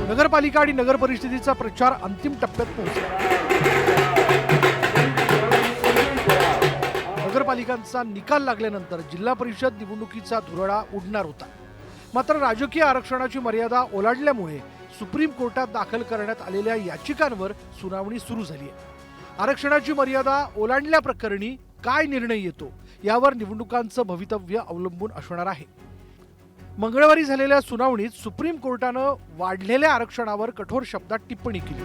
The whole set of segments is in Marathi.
नगरपालिका आणि नगर परिषदेचा प्रचार अंतिम टप्प्यात पोहोचला। नगरपालिकांचा निकाल लागल्यानंतर जिल्हा परिषद निवडणुकीचा धुरळा उडणार होता। मात्र राजकीय आरक्षणाची मर्यादा ओलांडल्यामुळे सुप्रीम कोर्टात दाखल करण्यात आलेल्या याचिकांवर सुनावणी सुरू झाली आहे। आरक्षणाची मर्यादा ओलांडल्याप्रकरणी काय निर्णय येतो यावर निवडणुकांचं भवितव्य अवलंबून असणार आहे। मंगळवारी झालेल्या सुनावणीत सुप्रीम कोर्टानं वाढलेल्या आरक्षणावर कठोर शब्दात टिप्पणी केली।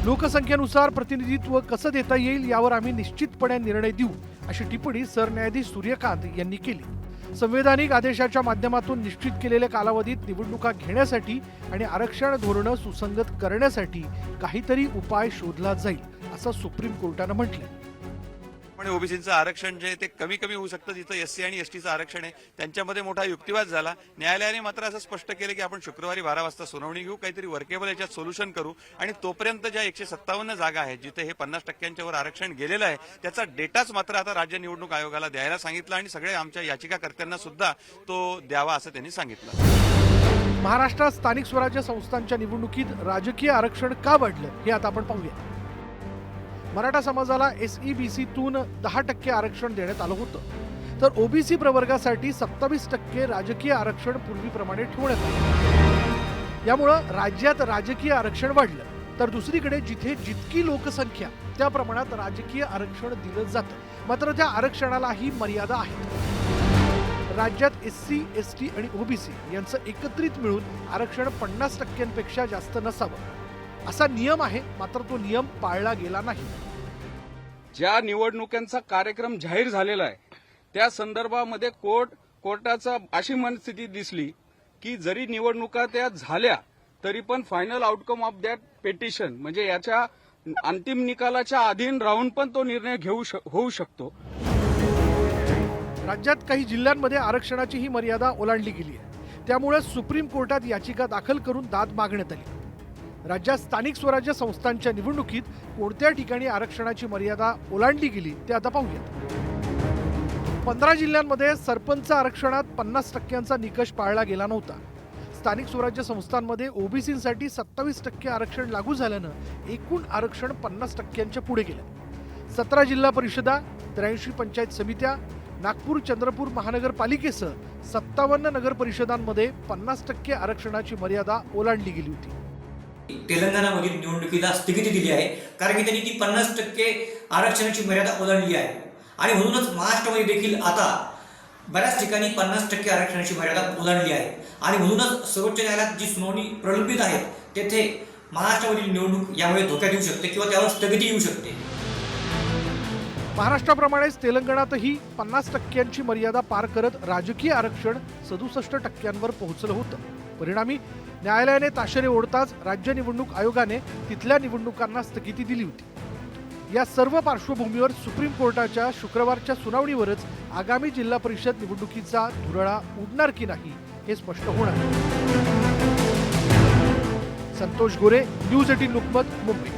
लोकसंख्येनुसार प्रतिनिधित्व कसं देता येईल यावर आम्ही निश्चितपणे निर्णय देऊ, अशी टिप्पणी सरन्यायाधीश सूर्यकांत यांनी केली। संवैधानिक आदेशाच्या माध्यमातून निश्चित केलेल्या कालावधीत निवडणुका घेण्यासाठी आणि आरक्षण धोरण सुसंगत करण्यासाठी काहीतरी उपाय शोधला जाईल, असं सुप्रीम कोर्टानं म्हटलं। पण ओबीसीचं आरक्षण जे ते कमी होऊ शकतं, जिथं एससी आणि एसटीचं आरक्षण आहे त्यांच्यामध्ये मोठा युक्तिवाद झाला। न्यायालयाने मात्र असं स्पष्ट केलं की आपण शुक्रवारी 12 वाजता सुनावणी घेऊ, काहीतरी वर्केबल याच्यात सोल्युशन करू आणि तोपर्यंत ज्या 157 जागा आहेत जिथे हे 50% वर आरक्षण गेलेलं आहे त्याचा डेटाच मात्र आता राज्य निवडणूक आयोगाला द्यायला सांगितलं आणि सगळे आमच्या याचिकाकर्त्यांना सुद्धा तो द्यावा असं त्यांनी सांगितलं। महाराष्ट्रात स्थानिक स्वराज्य संस्थांच्या निवडणुकीत राजकीय आरक्षण का वाढलं हे आता आपण पाहूया। मराठा समाजाला SEBCतून 10% आरक्षण देण्यात आलं होतं, तर ओबीसी प्रवर्गासाठी 27% राजकीय आरक्षण पूर्वीप्रमाणे ठेवण्यात आलं। यामुळं राज्यात राजकीय आरक्षण वाढलं, तर दुसरीकडे जिथे जितकी लोकसंख्या त्या प्रमाणात राजकीय आरक्षण दिलं जातं। मात्र त्या आरक्षणालाही मर्यादा आहे। राज्यात SC, ST आणि OBC यांचं एकत्रित मिळून आरक्षण 50%पेक्षा जास्त नसावं असा नियम आहे, मात्र तो नियम पाळला गेला नाही। ज्या निवडणुकांचा कार्यक्रम जाहीर झालेला आहे त्या संदर्भामध्ये कोर्टाचा अशी मनस्थिती दिसली की जरी निवडणुका त्या झाल्या तरी पण final outcome of that petition म्हणजे याच्या अंतिम निकालाच्या अधीन राहून पण तो निर्णय होऊ शकतो। राज्यात काही जिल्ह्यांमध्ये आरक्षणाची ही मर्यादा ओलांडली गेली आहे, त्यामुळे सुप्रीम कोर्टात याचिका दाखल करून दाद मागण्यात आली। राज्यात स्थानिक स्वराज्य संस्थांच्या निवडणुकीत कोणत्या ठिकाणी आरक्षणाची मर्यादा ओलांडली गेली ते आता पाहूयात। 15 जिल्ह्यांमध्ये सरपंच आरक्षणात 50% निकष पाळला गेला नव्हता। स्थानिक स्वराज्य संस्थांमध्ये ओबीसीसाठी 27% आरक्षण लागू झाल्यानं एकूण आरक्षण 50%च्या पुढे गेलं। 17 जिल्हा परिषदा, 83 पंचायत समित्या, नागपूर चंद्रपूर महानगरपालिकेसह 57 नगर परिषदांमध्ये 50% आरक्षणाची मर्यादा ओलांडली गेली होती। तेलंगणामधील निवडणुकीला स्थगिती दिली आहे, कारण की त्यांनी ती 50% आरक्षणाची मर्यादा ओलांडली आहे आणि म्हणूनच महाराष्ट्रामध्ये देखील आता बऱ्याच ठिकाणी 50% आरक्षणाची मर्यादा ओलांडली आहे आणि म्हणूनच सर्वोच्च न्यायालयात जी सुनावणी प्रलंबित आहे तेथे महाराष्ट्रामधील निवडणूक यामुळे धोक्यात येऊ शकते किंवा त्यावर स्थगिती येऊ शकते। महाराष्ट्राप्रमाणेच तेलंगणातही 50%ची मर्यादा पार करत राजकीय आरक्षण 67%वर पोहोचलं होतं। परिणामी न्यायालयाने ताशेरे ओढताच राज्य निवडणूक आयोगाने तिथल्या निवडणुकांना स्थगिती दिली होती। या सर्व पार्श्वभूमीवर सुप्रीम कोर्टाच्या शुक्रवारच्या सुनावणीवरच आगामी जिल्हा परिषद निवडणुकीचा धुरळा उडणार की नाही हे स्पष्ट होणार। संतोष गोरे, न्यूज 18 लोकमत, मुंबई।